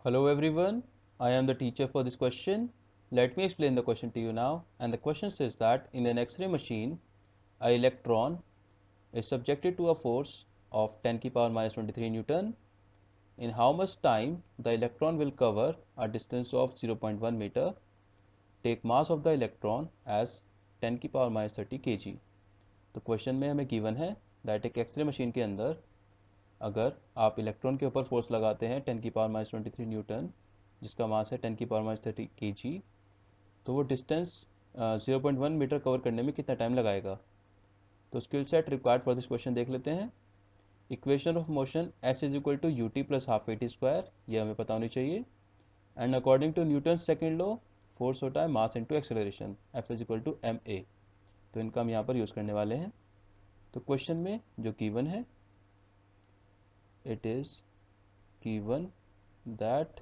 Hello everyone, I am the teacher for this question. Let me explain the question to you now. And the question says that in an X-ray machine, an electron is subjected to a force of 10 to the power minus 23 Newton. In how much time the electron will cover a distance of 0.1 meter? Take mass of the electron as 10 to the power minus 30 kg. तो question में हमें given है that एक x ray machine के अंदर अगर आप electron के ऊपर फोर्स लगाते हैं 10 की पावर माइनस 23 न्यूटन जिसका मास है 10 की पावर माइनस 30 केजी, तो वो डिस्टेंस 0.1 मीटर कवर करने में कितना टाइम लगाएगा। तो skill set required for this question देख लेते हैं। Equation of motion S is equal to U T plus half A T square, ये हमें पता होनी चाहिए। And according to Newton second law force होता है mass into acceleration, F is equal to M A. तो इनका हम यहाँ पर यूज़ करने वाले हैं। तो क्वेश्चन में जो गिवन है, it is given that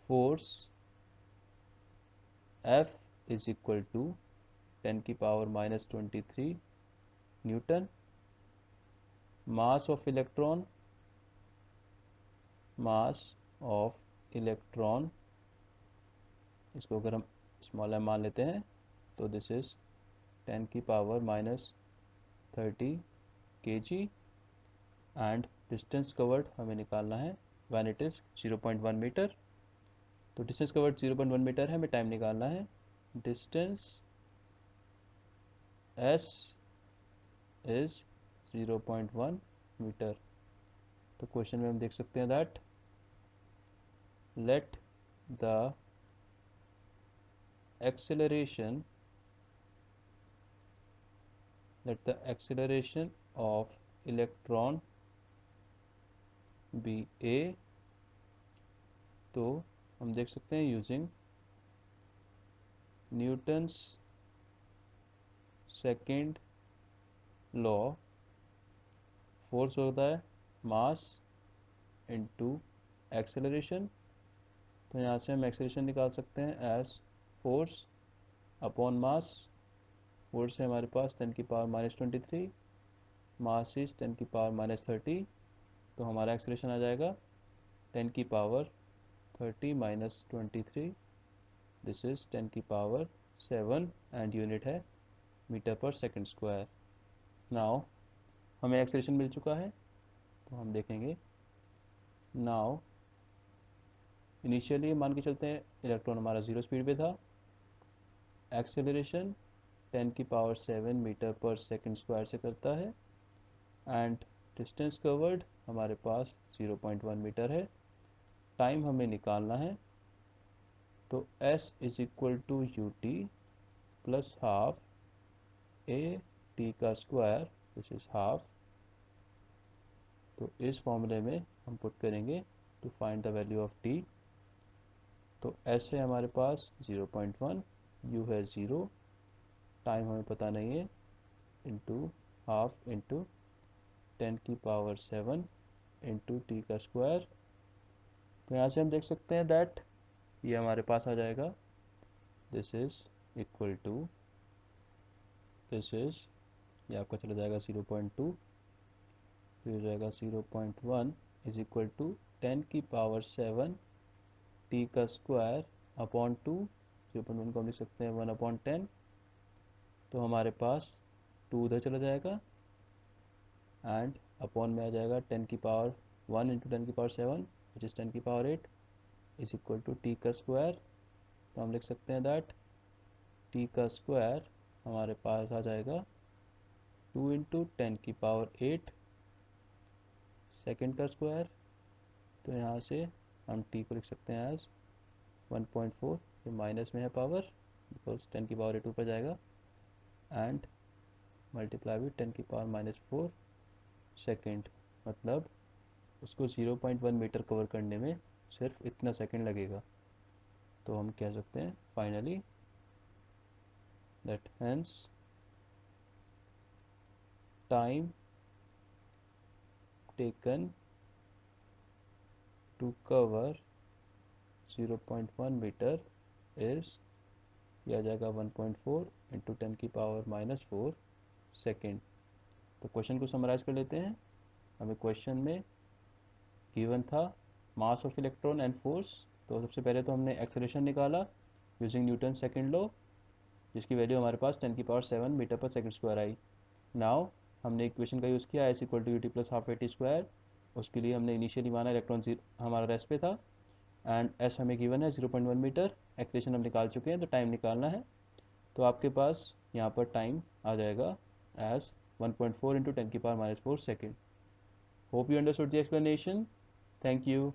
force F is equal to 10 की power minus 23 Newton, mass of electron इसको अगर हम स्मॉल m मान लेते हैं तो दिस इज 10 की power minus 30 kg and distance covered हमें निकालना है व्हेन इट इज़ 0.1 मीटर। तो डिस्टेंस कवर्ड 0.1 मीटर है, हमें टाइम निकालना है। Distance s is 0.1 metre. तो क्वेश्चन में हम देख सकते हैं that let the acceleration of electron be a. तो हम देख सकते हैं using Newton's second law, force होता है मास इनटू एक्सेलरेशन। तो यहाँ से हम एक्सेलरेशन निकाल सकते हैं as force upon mass. Force है हमारे पास 10 की पावर माइनस 23, मास इज 10 की पावर माइनस 30। तो हमारा एक्सेलरेशन आ जाएगा 10 की पावर 30 माइनस 23, दिस इज 10 की पावर 7 एंड यूनिट है मीटर पर सेकंड स्क्वायर। नाउ हमें एक्सेलरेशन मिल चुका है, तो हम देखेंगे। नाउ इनिशियली मान के चलते हैं इलेक्ट्रॉन हमारा 0 स्पीड पे था। एक्सेलरेशन 10 की पावर 7 मीटर पर सेकंड स्क्वायर से करता है एंड डिस्टेंस कवर्ड हमारे पास 0.1 मीटर है। टाइम हमें निकालना है, तो s is equal to U T plus half A T का स्क्वायर, दिस इज हाफ। तो इस फॉर्मूले में हम पुट करेंगे to find the value of t। तो s है हमारे पास 0.1, u है 0, टाइम हमें पता नहीं है, इंटू हाफ इंटू 10 की पावर 7 इंटू टी का स्क्वायर। तो यहाँ से हम देख सकते हैं दैट ये हमारे पास आ जाएगा, this is equal to, this is, ये आपका चला जाएगा 0.2, फिर हो जाएगा 0.1 इज इक्वल टू 10 की पावर 7 टी का स्क्वायर अपॉन 2। 0.1 को हम लिख सकते हैं 1/10। तो हमारे पास 2 उधर चला जाएगा एंड अपॉन में आ जाएगा 10 की पावर 1 इंटू 10 की पावर 7 विच इज़ 10 की power 8 is equal to T का स्क्वायर। तो हम लिख सकते हैं दैट टी का स्क्वायर हमारे पास आ जाएगा 2 इंटू 10 की पावर 8 सेकेंड का स्क्वायर। तो यहाँ से हम टी को लिख सकते हैं एज 1.4, ये माइनस में है पावर बिकॉज 10 की पावर 8 ऊपर जाएगा एंड मल्टीप्लाई विद 10 की पावर माइनस 4 सेकेंड, मतलब उसको 0.1 मीटर कवर करने में सिर्फ इतना सेकेंड लगेगा। तो हम कह सकते हैं finally that hence time taken to cover 0.1 metre is, यह आ जाएगा 1.4 इंटू 10 की पावर माइनस 4 सेकेंड। तो क्वेश्चन को समराइज कर लेते हैं। हमें क्वेश्चन में गिवन था mass of electron and force. तो सबसे पहले तो हमने एक्सेलरेशन निकाला यूजिंग न्यूटन सेकेंड लॉ, जिसकी वैल्यू हमारे पास 10⁻7 मीटर पर सेकंड स्क्वायर आई। नाउ हमने इक्वेशन का यूज़ किया S equal to UT plus half A T square. उसके लिए हमने इनिशियली माना इलेक्ट्रॉन हमारा रेस्ट पे था, एंड एस हमें गिवन है 0.1 मीटर। एक्सेलरेशन हम निकाल चुके हैं, तो टाइम निकालना है। तो आपके पास यहाँ पर टाइम आ जाएगा as 1.4 into 10⁻⁴ second. Hope you understood the explanation. Thank you.